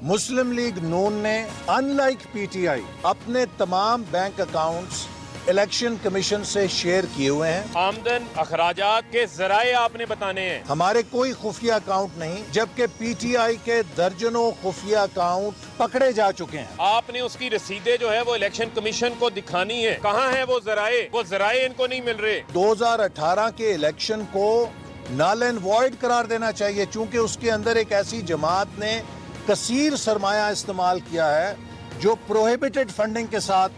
مسلم league نون نے in like P T I اپنے تمام بینک اکاؤنٹس الیکشن کمیشن سے شیئر کیے ہوئے ہیں. آمدن اخراجات کے ذرائع آپ نے بتانے ہیں. ہمارے کوئی خفیہ اکاؤنٹ نہیں، جبکہ پی ٹی آئی کے درجنوں خفیہ اکاؤنٹ پکڑے جا چکے ہیں. آپ نے اس کی رسیدیں جو ہے وہ الیکشن کمیشن کو دکھانی ہے. کہاں ہیں وہ ذرائع ان کو نہیں مل رہے. 2018 کے الیکشن کو نل اینڈ وائڈ قرار دینا چاہیے، چونکہ اس کے اندر ایک ایسی جماعت نے کثیر سرمایہ استعمال کیا ہے جو پروہیبٹڈ فنڈنگ کے ساتھ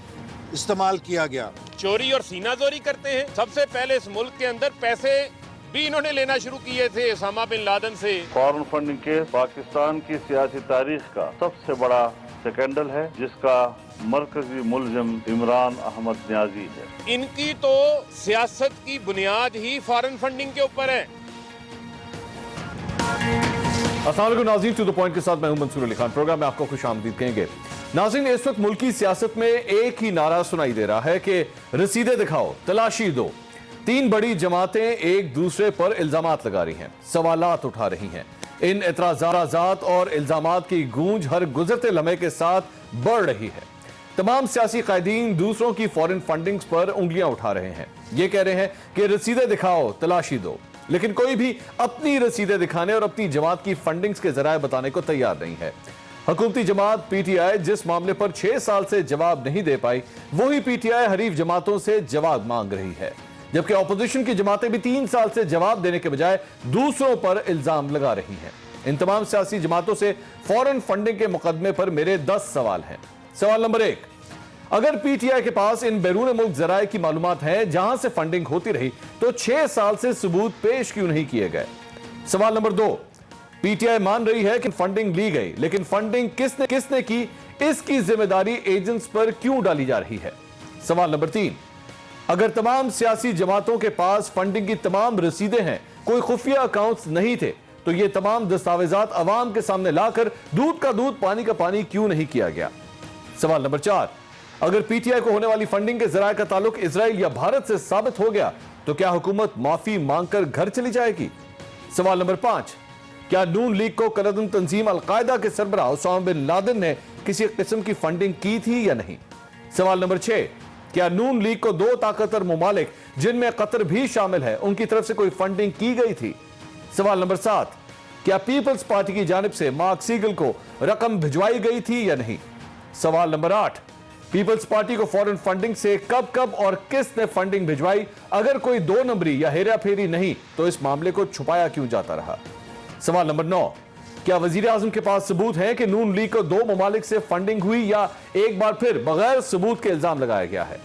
استعمال کیا گیا. چوری اور سینہ زوری کرتے ہیں. سب سے پہلے اس ملک کے اندر پیسے بھی انہوں نے لینا شروع کیے تھے اسامہ بن لادن سے. فارن فنڈنگ کیس پاکستان کی سیاسی تاریخ کا سب سے بڑا سکینڈل ہے، جس کا مرکزی ملزم عمران احمد نیازی ہے. ان کی تو سیاست کی بنیاد ہی فارن فنڈنگ کے اوپر ہے. السلام علیکم ناظرین، ٹو دا پوائنٹ کے ساتھ میں ہوں منصور علی خان. پروگرام میں آپ کو خوش آمدید کہیں گے. ناظرین، اس وقت ملکی سیاست میں ایک ہی نعرہ سنائی دے رہا ہے کہ رسیدیں دکھاؤ، تلاشی دو. تین بڑی جماعتیں ایک دوسرے پر الزامات لگا رہی ہیں، سوالات اٹھا رہی ہیں. ان اعتراضات اور الزامات کی گونج ہر گزرتے لمحے کے ساتھ بڑھ رہی ہے. تمام سیاسی قائدین دوسروں کی فورن فنڈنگز پر انگلیاں اٹھا رہے ہیں. یہ کہہ رہے ہیں کہ رسیدیں دکھاؤ، تلاشی دو. لیکن کوئی بھی اپنی رسیدیں دکھانے اور اپنی جماعت کی فنڈنگز کے ذرائع بتانے کو تیار نہیں ہے. حکومتی جماعت پی ٹی آئی جس معاملے پر 6 سال سے جواب نہیں دے پائی، وہی پی ٹی آئی حریف جماعتوں سے جواب مانگ رہی ہے. جبکہ اپوزیشن کی جماعتیں بھی 3 سال سے جواب دینے کے بجائے دوسروں پر الزام لگا رہی ہیں. ان تمام سیاسی جماعتوں سے فورن فنڈنگ کے مقدمے پر میرے 10 سوال ہیں. سوال نمبر 1، اگر پی ٹی آئی کے پاس ان بیرون ملک ذرائع کی معلومات ہیں جہاں سے فنڈنگ ہوتی رہی تو 6 سال سے ثبوت پیش کیوں نہیں کیے گئے؟ سوال نمبر 2، پی ٹی آئی مان رہی ہے کہ فنڈنگ لی گئی، لیکن فنڈنگ کس نے کی، اس کی ذمہ داری ایجنٹس پر کیوں ڈالی جا رہی ہے؟ سوال نمبر 3، اگر تمام سیاسی جماعتوں کے پاس فنڈنگ کی تمام رسیدیں ہیں، کوئی خفیہ اکاؤنٹس نہیں تھے، تو یہ تمام دستاویزات عوام کے سامنے لا کر دودھ کا دودھ پانی کا پانی کیوں نہیں کیا گیا؟ سوال نمبر 4، اگر پی ٹی آئی کو ہونے والی فنڈنگ کے ذرائع کا تعلق اسرائیل یا بھارت سے ثابت ہو گیا تو کیا حکومت معافی مانگ کر گھر چلی جائے گی؟ سوال نمبر 5، کیا نون لیگ کو کلعدم تنظیم القاعدہ کے سربراہ اسامہ بن لادن نے کسی قسم کی فنڈنگ کی تھی یا نہیں؟ سوال نمبر 6، کیا نون لیگ کو 2 طاقتور ممالک جن میں قطر بھی شامل ہے ان کی طرف سے کوئی فنڈنگ کی گئی تھی؟ سوال نمبر 7، کیا پیپلز پارٹی کی جانب سے مارک سیگل کو رقم بھجوائی گئی تھی یا نہیں؟ سوال نمبر 8، پیپلز پارٹی کو فورن فنڈنگ سے کب اور کس نے فنڈنگ بھجوائی؟ اگر کوئی 2 نمبری یا ہیرا پھیری نہیں تو اس معاملے کو چھپایا کیوں جاتا رہا؟ سوال نمبر 9، کیا وزیر اعظم کے پاس ثبوت ہے کہ نون لیگ کو 2 ممالک سے فنڈنگ ہوئی یا ایک بار پھر بغیر ثبوت کے الزام لگایا گیا ہے؟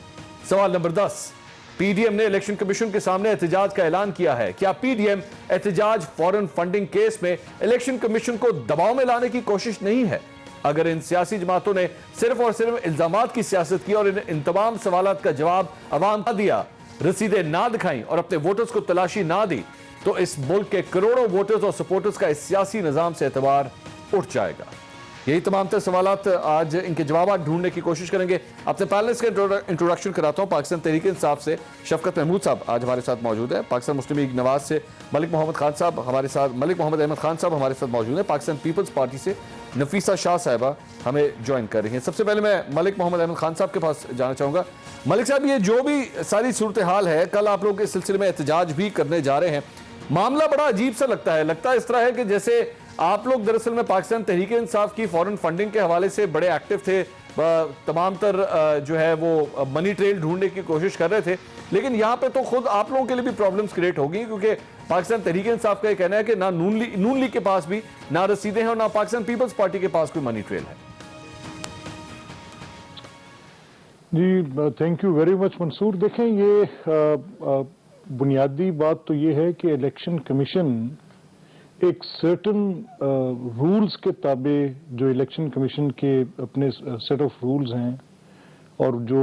سوال نمبر 10، پی ڈی ایم نے الیکشن کمیشن کے سامنے احتجاج کا اعلان کیا ہے. کیا پی ڈی ایم احتجاج فورن فنڈنگ کیس میں الیکشن کمیشن کو دباؤ میں لانے کی کوشش نہیں ہے؟ اگر ان سیاسی جماعتوں نے صرف اور صرف الزامات کی سیاست کی اور ان تمام سوالات کا جواب عوام نہ دیا، رسیدیں نہ دکھائیں اور اپنے ووٹرز کو تلاشی نہ دی، تو اس ملک کے کروڑوں ووٹرز اور سپورٹرز کا اس سیاسی نظام سے اعتبار اٹھ جائے گا. یہی تمام تر سوالات آج ان کے جوابات ڈھونڈنے کی کوشش کریں گے. اپنے پینلسٹ کا انٹروڈکشن کراتا ہوں. پاکستان تحریک انصاف سے شفقت محمود صاحب آج ہمارے ساتھ موجود ہیں. پاکستان مسلم لیگ نواز سے ملک محمد خان صاحب ہمارے ساتھ، ملک محمد احمد خان صاحب ہمارے ساتھ موجود ہیں. پاکستان پیپلز پارٹی سے نفیسہ شاہ صاحبہ ہمیں جوائن کر رہی ہیں. سب سے پہلے میں ملک محمد احمد خان صاحب کے پاس جانا چاہوں گا. ملک صاحب، یہ جو بھی ساری صورتحال ہے، کل آپ لوگ اس سلسلے میں احتجاج بھی کرنے جا رہے ہیں. معاملہ بڑا عجیب سا لگتا ہے اس طرح ہے کہ جیسے آپ لوگ دراصل میں پاکستان تحریک انصاف کی فورن فنڈنگ کے حوالے سے بڑے ایکٹیو تھے، تمام تر جو ہے وہ منی ٹریل ڈھونڈنے کی کوشش کر رہے تھے. لیکن یہاں پہ تو خود آپ لوگوں کے لیے بھی پرابلمز کریٹ ہوگی، کیونکہ پاکستان تحریک انصاف کا یہ کہنا ہے کہ نہ نون لیگ کے پاس بھی نہ رسیدیں ہیں اور نہ پاکستان پیپلز پارٹی کے پاس کوئی منی ٹریل ہے. جی تھینک یو ویری مچ منصور. دیکھیں، یہ بنیادی بات تو یہ ہے کہ الیکشن کمیشن ایک سرٹن رولز کے تابع، جو الیکشن کمیشن کے اپنے سیٹ آف رولز ہیں اور جو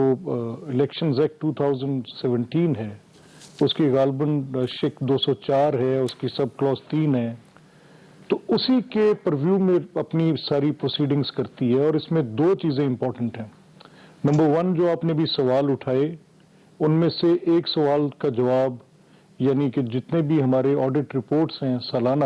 الیکشنز ایکٹ 2017 ہے اس کی غالباً شک 204 ہے، اس کی سب کلاس 3 ہے، تو اسی کے پرویو میں اپنی ساری پروسیڈنگز کرتی ہے. اور اس میں 2 چیزیں امپورٹنٹ ہیں. نمبر 1، جو آپ نے بھی سوال اٹھائے، ان میں سے ایک سوال کا جواب، یعنی کہ جتنے بھی ہمارے آڈٹ رپورٹس ہیں سالانہ،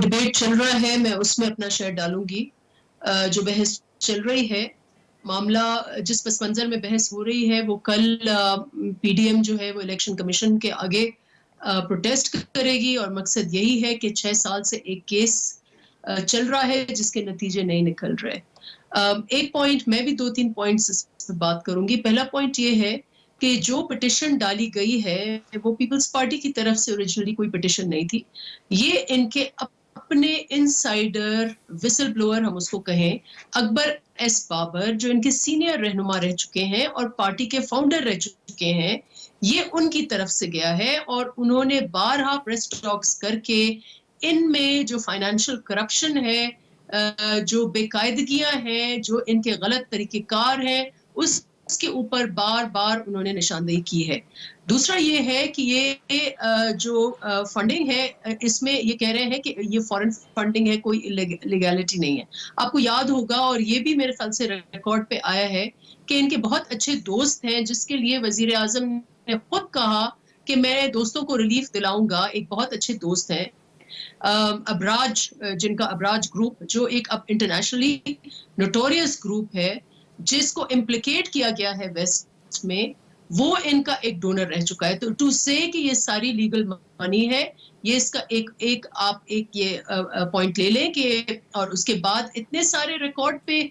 ڈبیٹ چل رہا ہے میں اس میں اپنا شیئر ڈالوں گی. جو بحث چل رہی ہے, معاملہ جس پس منظر میں بحث ہو رہی ہے وہ کل پی ڈی ایم جو ہے وہ الیکشن کمیشن کے آگے پروٹیسٹ کرے گی, اور مقصد یہی ہے کہ 6 سال سے ایک کیس چل رہا ہے جس کے نتیجے نہیں نکل رہے. ایک پوائنٹ, میں بھی 2-3 پوائنٹس اس پہ بات کروں گی. پہلا پوائنٹ یہ ہے کہ جو پٹیشن ڈالی گئی ہے وہ پیپلز پارٹی کی طرف سے اوریجنلی کوئی پٹیشن نہیں تھی. یہ ان کے اپنے انسائیڈر وسل بلوور, ہم اس کو کہیں, اکبر ایس بابر, جو ان کے سینئر رہنما رہ چکے ہیں اور پارٹی کے فاؤنڈر رہ چکے ہیں, یہ ان کی طرف سے گیا ہے. اور انہوں نے بارہا پریس ٹاکس کر کے ان میں جو فائنینشیل کرپشن ہے, جو بے قاعدگیاں ہیں, جو ان کے غلط طریقہ کار ہیں, اس کے اوپر بار بار انہوں نے نشاندہی کی ہے. دوسرا یہ ہے کہ یہ جو فنڈنگ ہے اس میں یہ کہہ رہے ہیں کہ یہ فارن فنڈنگ ہے, کوئی لیگیلٹی نہیں ہے. آپ کو یاد ہوگا, اور یہ بھی میرے خیال سے ریکارڈ پہ آیا ہے, کہ ان کے بہت اچھے دوست ہیں جس کے لیے وزیر اعظم نے خود کہا کہ میں دوستوں کو ریلیف دلاؤں گا. ایک بہت اچھے دوست ہیں ابراج, جن کا ابراج گروپ, جو ایک اب انٹرنیشنلی نوٹوریس گروپ ہے جس کو امپلیکیٹ کیا گیا ہے ویسٹ میں, وہ ان کا ایک ڈونر رہ چکا ہے. تو ٹو سے کہ یہ ساری لیگل منی ہے, یہ اس کا ایک آپ ایک یہ پوائنٹ لے لیں کہ, اور اس کے بعد اتنے سارے ریکارڈ پہ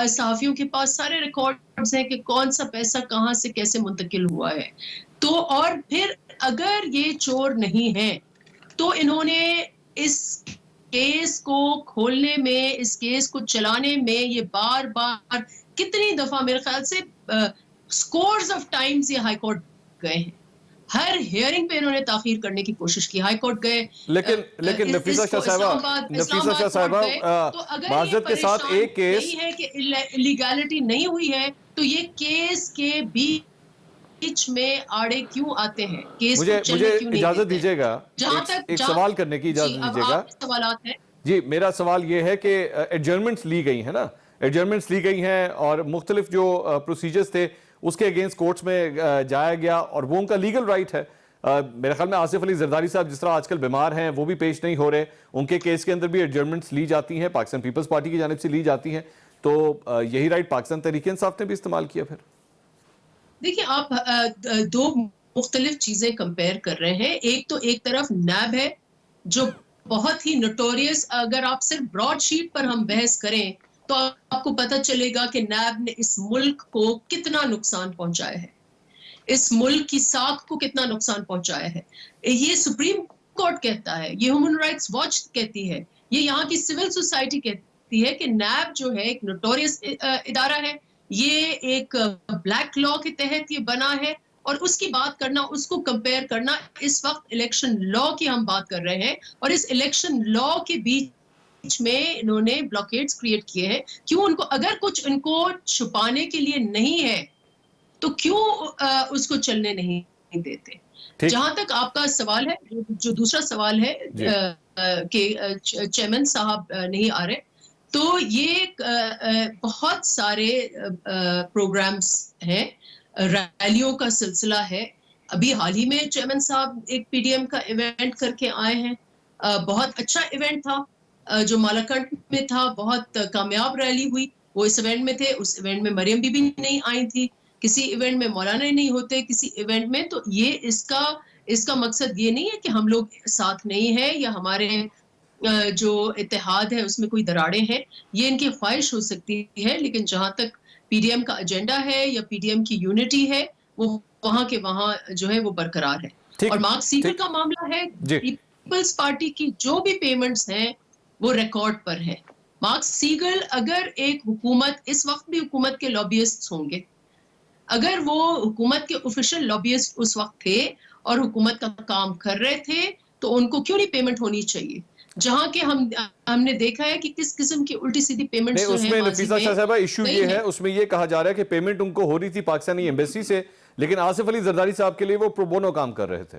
صحافیوں کے پاس سارے ریکارڈز ہیں کہ کون سا پیسہ کہاں سے کیسے منتقل ہوا ہے. تو اور پھر اگر یہ چور نہیں ہیں تو انہوں نے اس کیس کو کھولنے میں, اس کیس کو چلانے میں یہ بار بار کتنی دفعہ, میرے خیال سے سکورز آف ٹائمز یہ ہائی کورٹ گئے ہیں. ہر ہیئرنگ پہ انہوں نے تاخیر کرنے کی کوشش کی. ہائی کورٹ گئے, لیکن نفیسہ شاہ صاحبہ معذرت کے ساتھ ایک کیس نہیں ہے کہ لیگیلٹی نہیں ہوئی ہے, تو یہ کیس کے بیچ میں آڑے کیوں آتے ہیں؟ کیس مجھے اجازت دیجیے گا, جہاں تک ایک سوال کرنے کی اجازت دیجیے گا. سوالات ہیں جی, میرا سوال یہ ہے کہ ایڈجرنمنٹس لی گئی ہیں نا, ایڈجرنمنٹس لی گئی ہیں اور مختلف جو پروسیجرز تھے اس کے اگینسٹ کورٹس میں جایا گیا, اور وہ ان کا لیگل رائٹ ہے. میرے خیال میں آصف علی زرداری صاحب جس طرح آج کل بیمار ہیں وہ بھی پیش نہیں ہو رہے, ان کے کیس کے اندر بھی ایڈجرنمنٹس لی جاتی ہیں, پاکستان پیپلز پارٹی کی جانب سے لی جاتی ہیں. تو یہی رائٹ پاکستان تحریک انصاف نے بھی استعمال کیا. پھر دیکھیں, آپ دو مختلف چیزیں کمپیئر کر رہے ہیں. ایک تو ایک طرف نیب ہے جو بہت ہی نوٹوریس, اگر آپ صرف براڈ شیٹ پر ہم بحث کریں تو آپ کو پتہ چلے گا کہ نیب نے اس ملک کو کتنا نقصان پہنچایا ہے, اس ملک کی ساکھ کو کتنا نقصان پہنچایا ہے. یہ سپریم کورٹ کہتا ہے, یہ ہیومن رائٹس واچ کہتی ہے, یہ یہاں کی سول سوسائٹی کہتی ہے کہ نیب جو ہے ایک نوٹوریس ادارہ ہے, یہ ایک بلیک لا کے تحت یہ بنا ہے. اور اس کی بات کرنا, اس کو کمپیئر کرنا, اس وقت الیکشن لا کی ہم بات کر رہے ہیں, اور اس الیکشن لا کے بیچ میں انہوں نے بلاکیڈز کریٹ کیے ہیں. کیوں ان کو, اگر کچھ ان کو چھپانے کے لیے نہیں ہے تو کیوں اس کو چلنے نہیں دیتے؟ جہاں تک آپ کا سوال ہے, جو دوسرا سوال ہے کہ چیئرمین صاحب نہیں آ رہے, تو یہ بہت سارے پروگرامز ہیں, ریلیوں کا سلسلہ ہے. ابھی حال ہی میں چیئرمین صاحب ایک پی ڈی ایم کا ایونٹ کر کے آئے ہیں, بہت اچھا ایونٹ تھا جو مالاکنڈ میں تھا, بہت کامیاب ریلی ہوئی. وہ اس ایونٹ میں تھے, اس ایونٹ میں مریم بی بی نہیں آئی تھی, کسی ایونٹ میں مولانا نہیں ہوتے, کسی ایونٹ میں. تو یہ اس کا مقصد یہ نہیں ہے کہ ہم لوگ ساتھ نہیں ہیں یا ہمارے جو اتحاد ہے اس میں کوئی دراڑیں ہیں. یہ ان کی خواہش ہو سکتی ہے, لیکن جہاں تک پی ڈی ایم کا ایجنڈا ہے یا پی ڈی ایم کی یونٹی ہے, وہ وہاں کے وہاں جو ہے وہ برقرار ہے. اور مارک سیگر کا معاملہ ہے, پیپلز پارٹی کی جو بھی پیمنٹس ہیں وہ ریکارڈ پر ہیں. مارک سیگل اگر ایک حکومت, اس وقت بھی حکومت کے لابیسٹ ہوں گے, اگر وہ حکومت کے آفیشیل لابیسٹ اس وقت تھے اور حکومت کا کام کر رہے تھے, تو ان کو کیوں نہیں پیمنٹ ہونی چاہیے؟ جہاں کہ ہم نے دیکھا ہے کہ کس قسم کی الٹی سیدھی پیمنٹ اس میں نفیسہ شاہ صاحبہ ایشو یہ ہے, اس میں یہ کہا جا رہا ہے کہ پیمنٹ ان کو ہو رہی تھی پاکستانی ایمبیسی سے, لیکن آصف علی زرداری صاحب کے لیے وہ پرو بونو کام کر رہے تھے,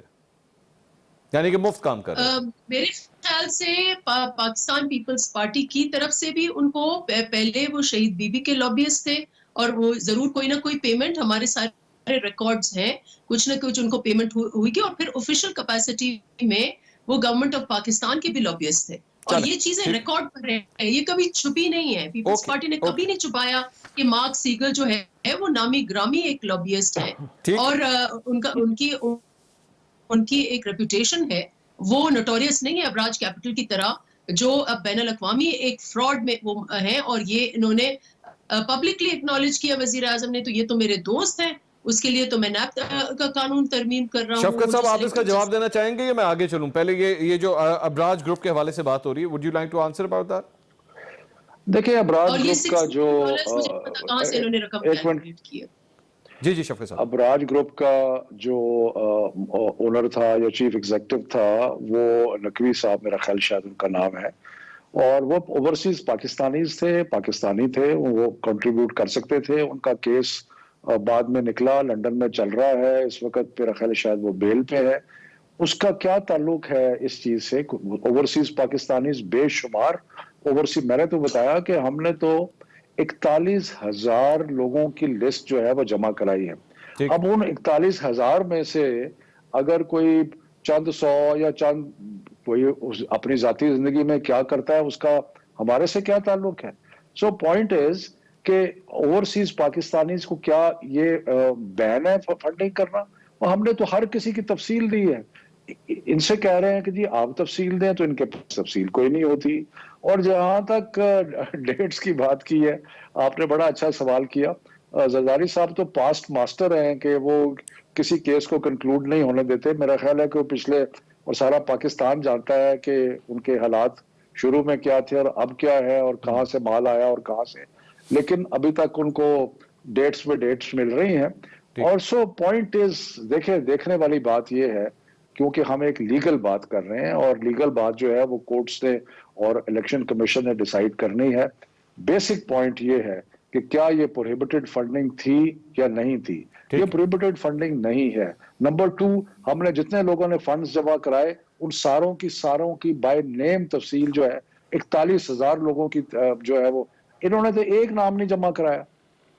یعنی کہ مفت کام کر رہے تھے. میرے خیال سے پاکستان پیپلز پارٹی کی طرف سے بھی ان کو پہلے وہ شہید بی بی کے لابیسٹ تھے, اور وہ ضرور کوئی نہ کوئی پیمنٹ, ہمارے سارے ریکارڈز ہیں, کچھ نہ کچھ ان کو پیمنٹ ہوئی گی. اور پھر آفیشیل کیپیسٹی میں وہ گورنمنٹ آف پاکستان کے بھی لابیسٹ تھے. اور یہ چیزیں ریکارڈ پر رہے ہیں, یہ کبھی چھپی نہیں ہے. پیپلز پارٹی نے کبھی نہیں چھپایا کہ مارک سیگل جو ہے وہ نامی گرامی ایک لابیسٹ ہے, اور ان کی ایک ریپوٹیشن ہے, وہ نوٹوریس نہیں ہے ابراج کیپٹل کی طرح جو بین الاقوامی ایک فراڈ میں وہ ہیں. اور یہ انہوں نے پبلکلی ایکنالج کیا وزیر اعظم نے, تو یہ تو میرے دوست ہیں, اس کے لیے تو میں نیب کا قانون ترمیم کر رہا ہوں. شفقت صاحب آپ اس کا جواب دینا چاہیں گے یا میں آگے چلوں؟ پہلے یہ جو ابراج گروپ کے حوالے سے بات ہو رہی ہے, would you like to answer about that? دیکھیں ابراج گروپ کا جو کہاں سے انہوں نے رقم کیلکولیٹ کی ہے. جی شفقت صاحب. ابراج گروپ کا جو اونر تھا یا چیف ایگزیکٹو تھا وہ نقوی صاحب, میرا خیال شاید ان کا نام ہے, اور وہ اوورسیز پاکستانیز تھے, پاکستانی تھے, وہ کنٹریبیوٹ کر سکتے تھے. ان کا کیس بعد میں نکلا, لنڈن میں چل رہا ہے اس وقت, میرا خیال شاید وہ بیل پہ ہے. اس کا کیا تعلق ہے اس چیز سے؟ اوورسیز پاکستانیز بے شمار اوورسیز, میں نے تو بتایا کہ ہم نے تو 41,000 لوگوں کی لسٹ جو ہے وہ جمع کرائی ہے. اب ان 41,000 میں سے اگر کوئی چند سو یا چند کوئی اپنی ذاتی زندگی میں کیا کرتا ہے اس کا ہمارے سے کیا تعلق ہے؟ سو پوائنٹ از کہ اوورسیز پاکستانیز کو کیا یہ بین ہے فنڈنگ کرنا؟ اور ہم نے تو ہر کسی کی تفصیل دی ہے. ان سے کہہ رہے ہیں کہ جی آپ تفصیل دیں, تو ان کے پاس تفصیل کوئی نہیں ہوتی. اور جہاں تک ڈیٹس کی بات کی ہے, آپ نے بڑا اچھا سوال کیا. زرداری صاحب تو پاسٹ ماسٹر ہیں کہ وہ کسی کیس کو کنکلوڈ نہیں ہونے دیتے. میرا خیال ہے کہ وہ پچھلے, اور سارا پاکستان جانتا ہے کہ ان کے حالات شروع میں کیا تھے اور اب کیا ہے, اور کہاں سے مال آیا اور کہاں سے, لیکن ابھی تک ان کو ڈیٹس پہ ڈیٹس مل رہی ہیں. اور سو پوائنٹ از, دیکھنے والی بات یہ ہے کیونکہ ہم ایک لیگل بات کر رہے ہیں, اور لیگل بات جو ہے وہ کورٹس نے اور الیکشن کمیشن نے ڈیسائیڈ کرنی ہے. بیسک پوائنٹ یہ ہے کہ کیا یہ پروہیبٹڈ فنڈنگ تھی یا نہیں تھی. یہ پروہیبٹڈ فنڈنگ نہیں ہے. نمبر 2, ہم نے جتنے لوگوں نے فنڈز جمع کرائے ان ساروں کی بائی نیم تفصیل جو ہے 41,000 لوگوں کی جو ہے وہ, انہوں نے تو ایک نام نہیں جمع کرایا.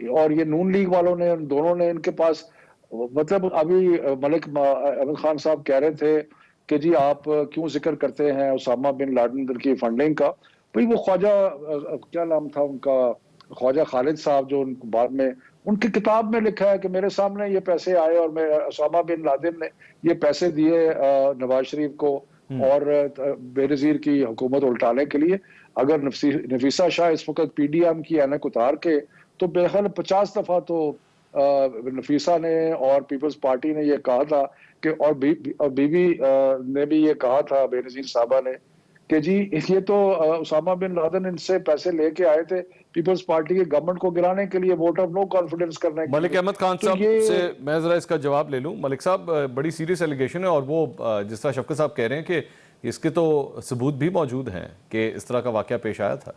اور یہ نون لیگ والوں نے, دونوں نے, ان کے پاس, مطلب ابھی ملک احمد خان صاحب کہہ رہے تھے کہ جی آپ کیوں ذکر کرتے ہیں اسامہ بن لادن کی فنڈنگ کا. بھئی وہ خواجہ کیا نام تھا ان کا, خواجہ خالد صاحب, جو ان بعد میں ان کی کتاب میں لکھا ہے کہ میرے سامنے یہ پیسے آئے اور میں اسامہ بن لادن نے یہ پیسے دیے نواز شریف کو اور بے نظیر کی حکومت الٹانے کے لیے. اگر نفیسہ شاہ اس وقت پی ڈی ایم کی اینک اتار کے, تو بہرحال 50 دفعہ تو نفیسہ نے اور پیپلز پارٹی نے یہ کہا تھا کہ, اور بی بی نے بھی یہ کہا تھا, بے نظیر صاحبہ نے, کہ جی یہ تو اسامہ بن لادن ان سے پیسے لے کے آئے تھے پیپلز پارٹی کے گورنمنٹ کو گرانے کے لیے, ووٹ آف نو کانفیڈنس کرنے کے لیے. ملک احمد خان صاحب سے میں ذرا اس کا جواب لے لوں. ملک صاحب, بڑی سیریس ایلیگیشن ہے, اور وہ جس طرح شفقت صاحب کہہ رہے ہیں کہ اس کے تو ثبوت بھی موجود ہیں کہ اس طرح کا واقعہ پیش آیا تھا.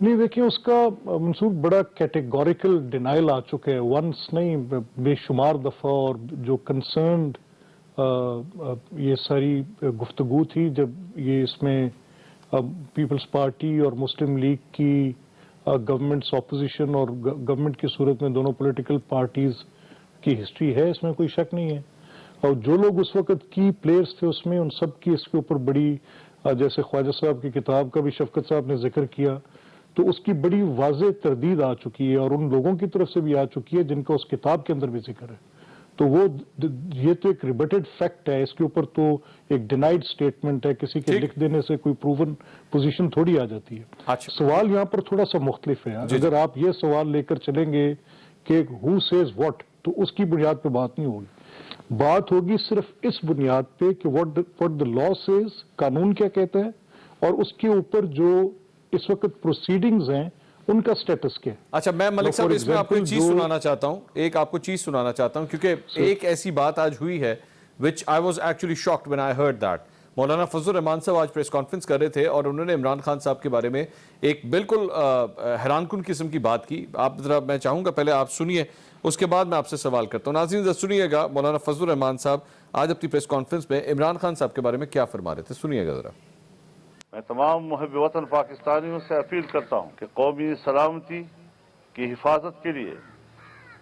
نہیں دیکھیں, اس کا منصور بڑا کیٹیگوریکل ڈینائل آ چکے ہیں, ونس نہیں بے شمار دفعہ. اور جو کنسرنڈ یہ ساری گفتگو تھی جب یہ اس میں پیپلز پارٹی اور مسلم لیگ کی گورنمنٹس اپوزیشن اور گورنمنٹ کی صورت میں دونوں پولیٹیکل پارٹیز کی ہسٹری ہے, اس میں کوئی شک نہیں ہے. اور جو لوگ اس وقت کی پلیئرز تھے اس میں, ان سب کی اس کے اوپر بڑی, جیسے خواجہ صاحب کی کتاب کا بھی شفقت صاحب نے ذکر کیا, تو اس کی بڑی واضح تردید آ چکی ہے, اور ان لوگوں کی طرف سے بھی آ چکی ہے جن کا اس کتاب کے اندر بھی ذکر ہے. تو وہ یہ تو ایک ریبٹڈ فیکٹ ہے, اس کے اوپر تو ایک ڈینائیڈ سٹیٹمنٹ ہے, کسی کے لکھ دینے سے کوئی پروون پوزیشن تھوڑی آ جاتی ہے. سوال یہاں پر تھوڑا سا مختلف ہے. اگر آپ یہ سوال لے کر چلیں گے کہ ہو سیز واٹ, تو اس کی بنیاد پہ بات نہیں ہوگی. بات ہوگی صرف اس بنیاد پہ کہ واٹ دا لا سیز, قانون کیا کہتا ہے, اور اس کے اوپر جو اس وقت پروسیڈنگز ہیں ان کا سٹیٹس کیا ہے. اچھا, میں ملک صاحب اس میں آپ کو ایک چیز سنانا چاہتا ہوں, آپ کو چیز سنانا چاہتا ہوں, کیونکہ ایک ایسی بات آج ہوئی ہے which I was actually shocked when I heard that. مولانا فضل الرحمان صاحب آج پریس کانفرنس کر رہے تھے اور انہوں نے عمران خان صاحب کے بارے میں ایک بالکل حیران کن قسم کی بات کی. آپ ذرا, میں چاہوں گا پہلے آپ سنیے, اس کے بعد میں آپ سے سوال کرتا ہوں. ناظرین ذرا سنیے گا مولانا فضل الرحمان صاحب آج اپنی پریس کانفرنس میں عمران خان صاحب کے بارے میں کیا فرما رہے تھے. سنیے گا ذرا. میں تمام محب وطن پاکستانیوں سے اپیل کرتا ہوں کہ قومی سلامتی کی حفاظت کے لیے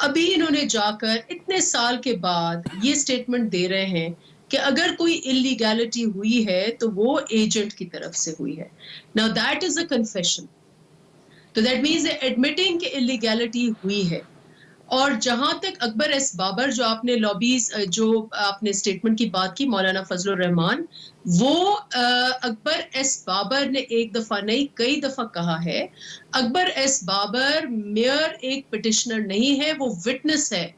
ابھی انہوں نے جا کر اتنے سال کے بعد یہ سٹیٹمنٹ دے رہے ہیں کہ اگر کوئی انلیگیلٹی ہوئی ہے تو وہ ایجنٹ کی طرف سے ہوئی ہے. Now that is a confession. تو that means admitting کہ انلیگیلٹی ہوئی ہے. اور جہاں تک اکبر ایس بابر جو آپ نے لابیز جو آپ نے اسٹیٹمنٹ کی بات کی مولانا فضل الرحمان, وہ اکبر ایس بابر نے ایک دفعہ نہیں کئی دفعہ کہا ہے اکبر ایس بابر میئر ایک پٹیشنر نہیں ہے, وہ وٹنس ہے,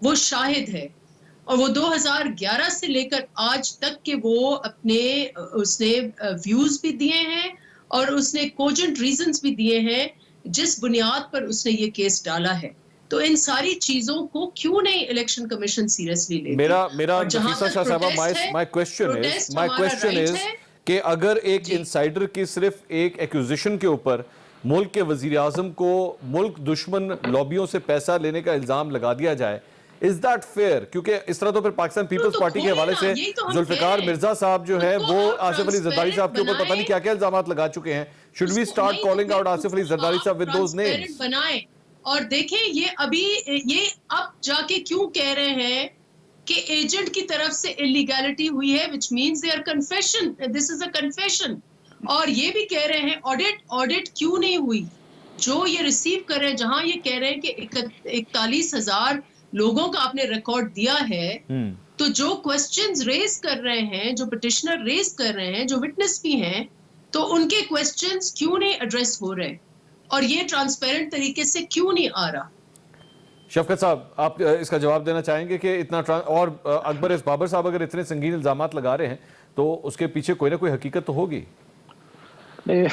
وہ شاہد ہے. اور وہ 2011 سے لے کر آج تک کہ وہ اپنے اس نے ویوز بھی دیے ہیں اور اس نے کوجنٹ ریزنز بھی دیے ہیں جس بنیاد پر اس نے یہ کیس ڈالا ہے. تو ان ساری چیزوں کو کیوں نہیں الیکشن کمیشن سیریسلی لیتی؟ میرا نفیسہ شاہ صاحبہ my question is کہ اگر ایک انسائیڈر کی صرف ایک ایکوزیشن کے اوپر ملک کے وزیر اعظم کو ملک دشمن لابیوں سے پیسہ لینے کا الزام لگا دیا جائے, is that fair؟ کیونکہ اس طرح تو پھر پاکستان پیپلز پارٹی کے حوالے سے ذوالفقار مرزا صاحب جو ہے وہ آصف علی زرداری صاحب کے اوپر پتہ نہیں کیا کیا الزامات لگا چکے ہیں. should we start calling out Asif Ali Zardari صاحب with those names؟ اور دیکھیں یہ ابھی یہ اب جا کے کیوں کہہ رہے ہیں کہ ایجنٹ کی طرف سے انلیگیلٹی ہوئی ہے, which means they are confession, this is a confession. اور یہ بھی کہہ رہے ہیں آڈٹ کیوں نہیں ہوئی جو یہ ریسیو کر رہے ہیں, جہاں یہ کہہ رہے ہیں کہ 41,000 لوگوں کا آپ نے ریکارڈ دیا ہے. تو جو کوسچنز ریز کر رہے ہیں, جو پٹیشنر ریز کر رہے ہیں, جو وٹنس بھی ہیں, تو ان کے کوسچنز کیوں نہیں ایڈریس ہو رہے اور یہ ٹرانسپیرنٹ طریقے سے کیوں نہیں آ رہا؟ شفقت صاحب آپ اس کا جواب دینا چاہیں گے کہ اتنا اور اکبر ایس بابر صاحب اگر اتنے سنگین الزامات لگا رہے ہیں تو اس کے پیچھے کوئی نہ کوئی حقیقت تو ہوگی؟ نہیں,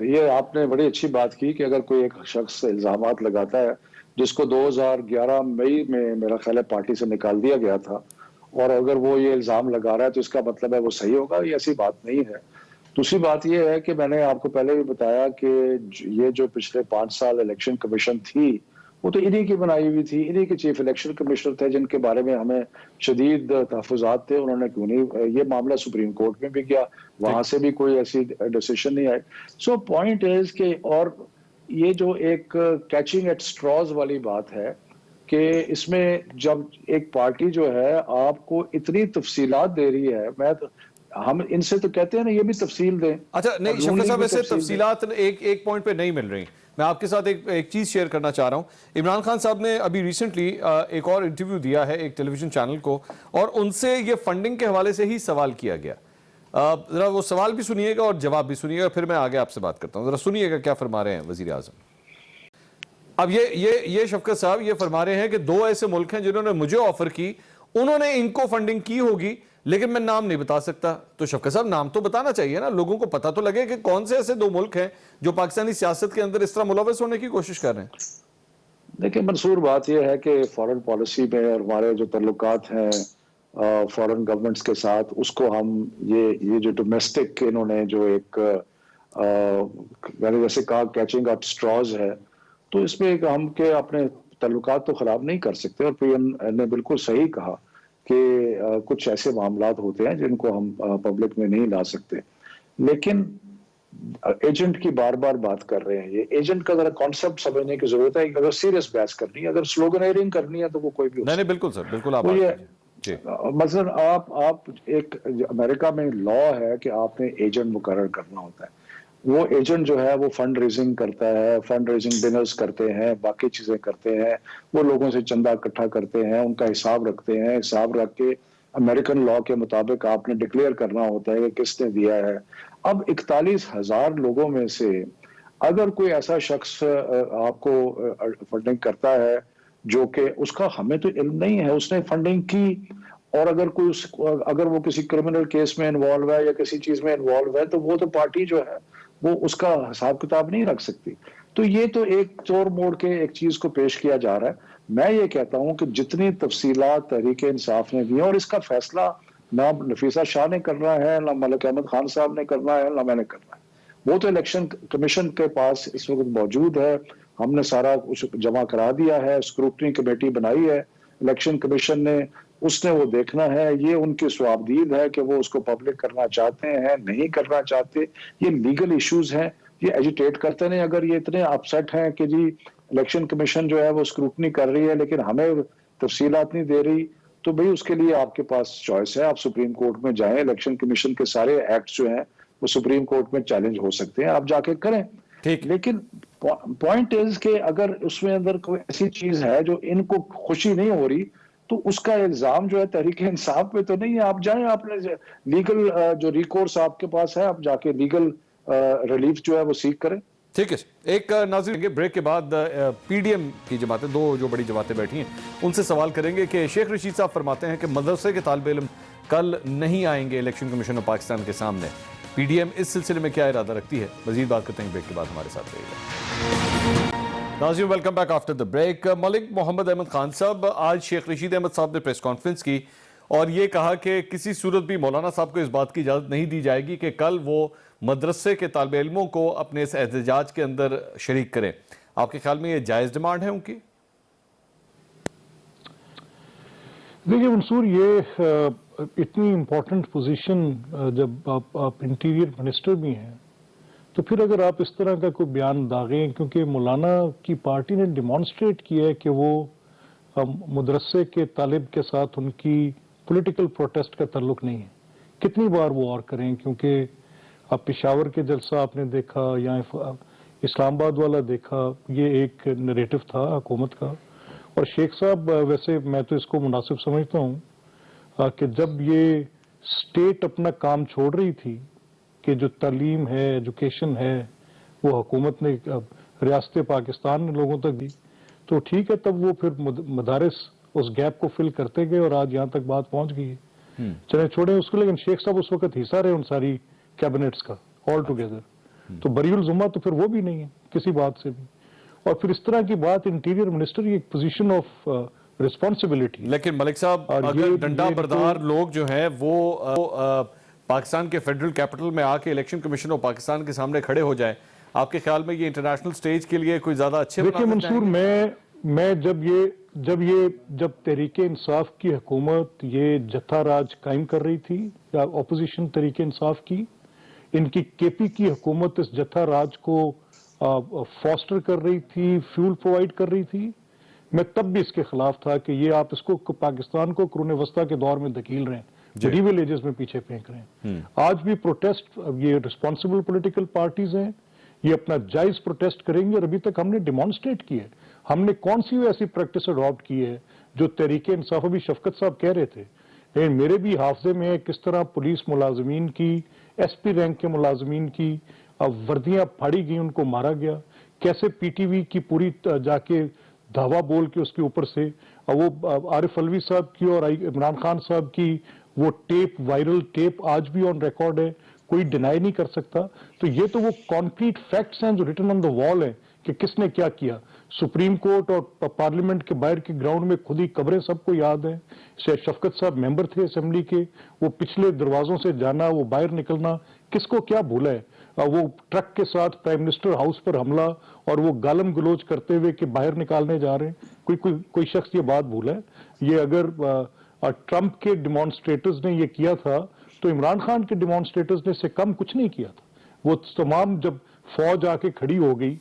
یہ آپ نے بڑی اچھی بات کی کہ اگر کوئی ایک شخص الزامات لگاتا ہے جس کو 2011 مئی میں میرا خیال ہے پارٹی سے نکال دیا گیا تھا, اور اگر وہ یہ الزام لگا رہا ہے تو اس کا مطلب ہے وہ صحیح ہوگا, یہ ایسی بات نہیں ہے. دوسری بات یہ ہے کہ میں نے آپ کو پہلے بھی بتایا کہ یہ جو پچھلے 5 سال الیکشن کمیشن تھی وہ تو انہی کی بنائی ہوئی تھی, انہی کے چیف الیکشن کمشنر تھے جن کے بارے میں ہمیں شدید تحفظات تھے. انہوں نے کیوں نہیں, یہ معاملہ سپریم کورٹ میں بھی گیا, وہاں سے بھی کوئی ایسی ڈیسیشن نہیں آئی. سو پوائنٹ از کہ اور یہ جو ایک کیچنگ ایٹ سٹراز والی بات ہے کہ اس میں جب ایک پارٹی جو ہے آپ کو اتنی تفصیلات دے رہی ہے, میں ہم ان سے تو کہتے ہیں نا یہ بھی تفصیل دیں. اچھا نہیں شفقت صاحب, ایسے تفصیلات ایک پوائنٹ پہ نہیں مل رہی. میں آپ کے ساتھ ایک چیز شیئر کرنا چاہ رہا ہوں. عمران خان صاحب نے ابھی ریسنٹلی ایک اور انٹرویو دیا ہے ایک ٹیلی ویژن چینل کو, اور ان سے یہ فنڈنگ کے حوالے سے ہی سوال کیا گیا. ذرا وہ سوال بھی سنیے گا اور جواب بھی سنیے گا, پھر میں آگے آپ سے بات کرتا ہوں. ذرا سنیے گا کیا فرما رہے ہیں وزیر اعظم. اب یہ شفقت صاحب یہ فرما رہے ہیں کہ 2 ایسے ملک ہیں جنہوں نے مجھے آفر کی, انہوں نے ان کو فنڈنگ کی ہوگی لیکن میں نام نہیں بتا سکتا. تو شفقت صاحب نام تو بتانا چاہیے نا, لوگوں کو پتہ تو لگے کہ کون سے ایسے 2 ملک ہیں جو پاکستانی سیاست کے اندر اس طرح ملوث ہونے کی کوشش کر رہے ہیں. دیکھیں منصور, بات یہ ہے کہ فارن پالیسی میں اور ہمارے جو تعلقات ہیں فارن گورنمنٹس کے ساتھ, اس کو ہم یہ جو ڈومیسٹک انہوں نے جو ایک میں نے جیسے کہا کیچنگ اپ سٹراز ہے, تو اس میں ہم کہ اپنے تعلقات تو خراب نہیں کر سکتے. اور پی ایم نے بالکل صحیح کہا کہ کچھ ایسے معاملات ہوتے ہیں جن کو ہم پبلک میں نہیں لا سکتے. لیکن ایجنٹ کی بار بار بات کر رہے ہیں, یہ ایجنٹ کا ذرا کانسیپٹ سمجھنے کی ضرورت ہے. اگر سیریس بحث کرنی ہے, اگر سلوگنیئرنگ کرنی ہے تو وہ کوئی بھی نہیں بالکل سر, بالکل آپ مثلا آپ ایک امریکہ میں لا ہے کہ آپ نے ایجنٹ مقرر کرنا ہوتا ہے. وہ ایجنٹ جو ہے وہ فنڈ ریزنگ کرتا ہے, فنڈ ریزنگ ڈنرز کرتے ہیں, باقی چیزیں کرتے ہیں, وہ لوگوں سے چندہ اکٹھا کرتے ہیں, ان کا حساب رکھتے ہیں. حساب رکھ کے امریکن لا کے مطابق آپ نے ڈکلیئر کرنا ہوتا ہے کہ کس نے دیا ہے. اب 41,000 لوگوں میں سے اگر کوئی ایسا شخص آپ کو فنڈنگ کرتا ہے جو کہ اس کا ہمیں تو علم نہیں ہے, اس نے فنڈنگ کی, اور اگر وہ کسی کرمنل کیس میں انوالو ہے یا کسی چیز میں انوالو ہے تو وہ تو پارٹی جو ہے وہ اس کا حساب کتاب نہیں رکھ سکتی. تو یہ تو ایک چور موڑ کے ایک چیز کو پیش کیا جا رہا ہے. میں یہ کہتا ہوں کہ جتنی تفصیلات تحریک انصاف نے دی ہیں, اور اس کا فیصلہ نہ نفیسہ شاہ نے کرنا ہے, نہ ملک احمد خان صاحب نے کرنا ہے, نہ میں نے کرنا ہے, وہ تو الیکشن کمیشن کے پاس اس وقت موجود ہے. ہم نے سارا کچھ جمع کرا دیا ہے, اسکروٹنی کمیٹی بنائی ہے الیکشن کمیشن نے, اس نے وہ دیکھنا ہے. یہ ان کی سوابدید ہے کہ وہ اس کو پبلک کرنا چاہتے ہیں نہیں کرنا چاہتے, یہ لیگل ایشوز ہیں. یہ ایجیٹیٹ کرتے نہیں. اگر یہ اتنے اپسیٹ ہیں کہ جی الیکشن کمیشن جو ہے وہ اسکروٹنی کر رہی ہے لیکن ہمیں تفصیلات نہیں دے رہی, تو بھئی اس کے لیے آپ کے پاس چوائس ہے, آپ سپریم کورٹ میں جائیں. الیکشن کمیشن کے سارے ایکٹس جو ہیں وہ سپریم کورٹ میں چیلنج ہو سکتے ہیں, آپ جا کے کریں. لیکن پوائنٹ از کہ اگر اس میں اندر کوئی ایسی چیز ہے جو ان کو خوشی نہیں ہو رہی تو اس کا الزام جو ہے تحریک انصاف پہ تو نہیں ہے. آپ جائیں, آپ نے لیگل جو ریکورس آپ کے پاس ہے آپ جا کے لیگل ریلیف جو ہے وہ سیکھ کریں. ٹھیک ہے. ایک ناظرین بریک کے بعد پی ڈی ایم کی جماعتیں, دو جو بڑی جماعتیں بیٹھی ہیں, ان سے سوال کریں گے کہ شیخ رشید صاحب فرماتے ہیں کہ مدرسے کے طالب علم کل نہیں آئیں گے الیکشن کمیشن آف پاکستان کے سامنے. پی ڈی ایم اس سلسلے میں کیا ارادہ رکھتی ہے؟ مزید بات کرتے ہیں بریک کے بعد, ہمارے ساتھ رہیے گا. ناظرین welcome back after the break. Malik Muhammad Ahmed Khan صاحب, آج شیخ رشید احمد صاحب نے پریس کانفرنس کی اور یہ کہا کہ کسی صورت بھی مولانا صاحب کو اس بات کی اجازت نہیں دی جائے گی کہ کل وہ مدرسے کے طالب علموں کو اپنے اس احتجاج کے اندر شریک کریں. آپ کے خیال میں یہ جائز ڈیمانڈ ہے ان کی؟ دیکھیے منصور, یہ اتنی امپورٹنٹ پوزیشن, جب آپ انٹیریئر منسٹر بھی ہیں تو پھر اگر آپ اس طرح کا کوئی بیان داغیں, کیونکہ مولانا کی پارٹی نے ڈیمانسٹریٹ کیا ہے کہ وہ مدرسے کے طالب کے ساتھ ان کی پولیٹیکل پروٹیسٹ کا تعلق نہیں ہے. کتنی بار وہ اور کریں, کیونکہ اب پشاور کے جلسہ آپ نے دیکھا یا اسلام آباد والا دیکھا, یہ ایک نریٹو تھا حکومت کا. اور شیخ صاحب ویسے میں تو اس کو مناسب سمجھتا ہوں کہ جب یہ اسٹیٹ اپنا کام چھوڑ رہی تھی کہ جو تعلیم ہے, ایجوکیشن ہے, وہ حکومت نے ریاست پاکستان نے لوگوں تک دی, تو ٹھیک ہے, تب وہ پھر مدارس اس گیپ کو فل کرتے گئے اور آج یہاں تک بات پہنچ گئی ہے. چلیں چھوڑیں اس کو, لیکن شیخ صاحب اس وقت حصہ رہے ان ساری کیبنٹس کا آل ٹوگیدر, تو بری الزمہ تو پھر وہ بھی نہیں ہے کسی بات سے بھی. اور پھر اس طرح کی بات انٹیریئر منسٹر کی ایک پوزیشن آف رسپانسبلٹی. لیکن ملک صاحب اگر ڈنڈا بردار لوگ جو ہیں وہ پاکستان کے فیڈرل کیپٹل میں آ کے الیکشن کمیشن آف پاکستان کے سامنے کھڑے ہو جائیں, آپ کے خیال میں یہ انٹرنیشنل سٹیج کے لیے کوئی زیادہ اچھے؟ دیکھیں منصور, میں جب تحریک انصاف کی حکومت یہ جتھا راج قائم کر رہی تھی, یا اپوزیشن تحریک انصاف کی, ان کی کے پی کی حکومت اس جتھا راج کو فاسٹر کر رہی تھی, فیول پرووائڈ کر رہی تھی, میں تب بھی اس کے خلاف تھا کہ یہ آپ اس کو پاکستان کو قرون وسطیٰ کے دور میں دھکیل رہے ہیں, میڈیول ایجز میں پیچھے پھینک رہے ہیں. آج بھی پروٹیسٹ, یہ رسپانسبل پولیٹیکل پارٹیز ہیں, یہ اپنا جائز پروٹیسٹ کریں گے. اور ابھی تک ہم نے ڈیمانسٹریٹ کی ہے, ہم نے کون سی ایسی پریکٹس اڈاپٹ کی ہے جو تحریک انصاف, ابھی شفقت صاحب کہہ رہے تھے, لیکن میرے بھی حافظے میں کس طرح پولیس ملازمین کی, ایس پی رینک کے ملازمین کی وردیاں پھاڑی گئی, ان کو مارا گیا, کیسے پی ٹی وی کی پوری جا کے دھاوا بول کے اس کے اوپر سے وہ عارف الوی صاحب کی اور عمران خان صاحب کی وہ ٹیپ, وائرل ٹیپ آج بھی آن ریکارڈ ہے, کوئی ڈینائی نہیں کر سکتا. تو یہ تو وہ کانکریٹ فیکٹس ہیں جو ریٹن آن دا وال ہیں کہ کس نے کیا کیا. سپریم کورٹ اور پارلیمنٹ کے باہر کے گراؤنڈ میں خود ہی قبریں سب کو یاد ہیں. شفقت صاحب ممبر تھے اسمبلی کے, وہ پچھلے دروازوں سے جانا, وہ باہر نکلنا, کس کو کیا بھولا ہے. وہ ٹرک کے ساتھ پرائم منسٹر ہاؤس پر حملہ اور وہ گالم گلوچ کرتے ہوئے کہ باہر نکالنے جا رہے ہیں, کوئی شخص یہ بات بھولا ہے. یہ اگر ٹرمپ کے ڈیمانسٹریٹرز نے یہ کیا تھا تو عمران خان کے ڈیمانسٹریٹرز نے اس سے کم کچھ نہیں کیا تھا. وہ تمام جب فوج آ کے کھڑی ہو گئی,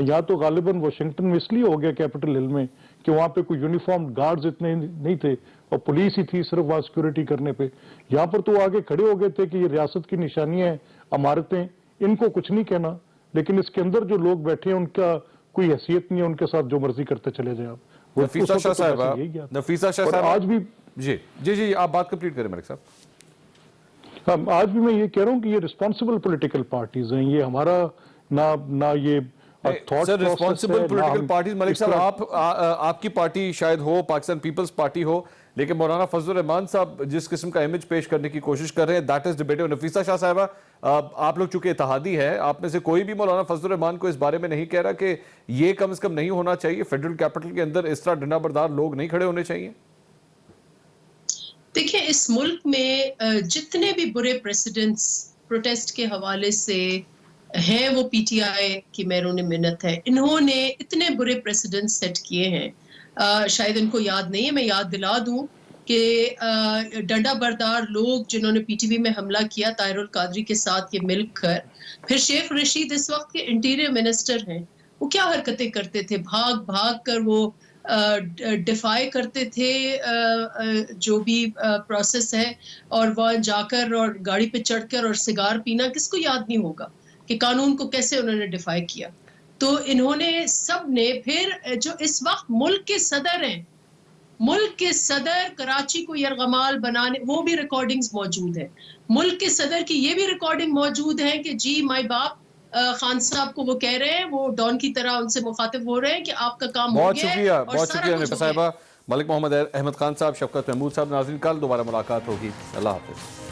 یا تو غالباً واشنگٹن میں اس لیے ہو گیا کیپٹل ہل میں کہ وہاں پہ کوئی یونیفارم گارڈز اتنے نہیں تھے اور پولیس ہی تھی صرف وہاں سیکورٹی کرنے پہ. یہاں پر تو وہ آگے کھڑے ہو گئے تھے کہ یہ ریاست کی نشانیاں ہیں, عمارتیں, ان کو کچھ نہیں کہنا, لیکن اس کے اندر جو لوگ بیٹھے ہیں ان کا کوئی حیثیت نہیں ہے, ان کے ساتھ جو مرضی کرتے چلے جائیں آپ. نفیسہ شاہ صاحب آج بھی جی آپ بات کمپلیٹ کریں ملک صاحب. آج بھی میں یہ کہہ رہا ہوں کہ یہ رسپانسبل پولیٹیکل پارٹیز ہیں, یہ ہمارا نہ یہ سر رسپانسبل پولیٹیکل پارٹیز. ملک صاحب آپ کی پارٹی شاید ہو, پاکستان پیپلز پارٹی ہو, لیکن مولانا فضل الرحمان صاحب جس قسم کا امیج پیش کرنے کی کوشش کر رہے ہیں, دیٹ از ڈیبیٹیبل. نفیسہ شاہ صاحبہ, آپ لوگ چونکہ اتحادی ہے, آپ میں سے کوئی بھی مولانا فضل الرحمان کو اس بارے میں نہیں کہہ رہا کہ یہ کم از کم نہیں ہونا چاہیے, فیڈرل کیپٹل کے اندر اس طرح ڈنڈا بردار لوگ نہیں کھڑے ہونے چاہیے؟ دیکھیں, اس ملک میں جتنے بھی برے پریسیڈنٹس پروٹیسٹ کے حوالے سے ہیں وہ پی ٹی آئی کی محرون منت ہے. انہوں نے اتنے برے پریسیڈنٹس سیٹ کیے ہیں, شاید ان کو یاد نہیں ہے, میں یاد دلا دوں کہ ڈنڈا بردار لوگ جنہوں نے پی ٹی وی میں حملہ کیا طاہر القادری کے ساتھ یہ مل کر، پھر شیخ رشید اس وقت کے انٹیریئر منسٹر ہیں، وہ کیا حرکتیں کرتے تھے، بھاگ بھاگ کر وہ ڈیفائی کرتے تھے جو بھی پروسیس ہے، اور وہاں جا کر اور گاڑی پہ چڑھ کر اور سگار پینا، کس کو یاد نہیں ہوگا کہ قانون کو کیسے انہوں نے ڈیفائی کیا. تو انہوں نے سب نے پھر جو اس وقت ملک کے صدر ہیں، ملک کے صدر کراچی کو یرغمال بنانے، وہ بھی ریکارڈنگز موجود ہیں. ملک کے صدر کی یہ بھی ریکارڈنگ موجود ہے کہ جی مائی باپ خان صاحب کو وہ کہہ رہے ہیں، وہ ڈان کی طرح ان سے مخاطب ہو رہے ہیں کہ آپ کا کام ہو گیا ہے. بہت شکریہ نفیسہ صاحبہ. ملک محمد احمد خان صاحب، شفقت محمود صاحب. ناظرین کل دوبارہ ملاقات ہوگی. اللہ حافظ.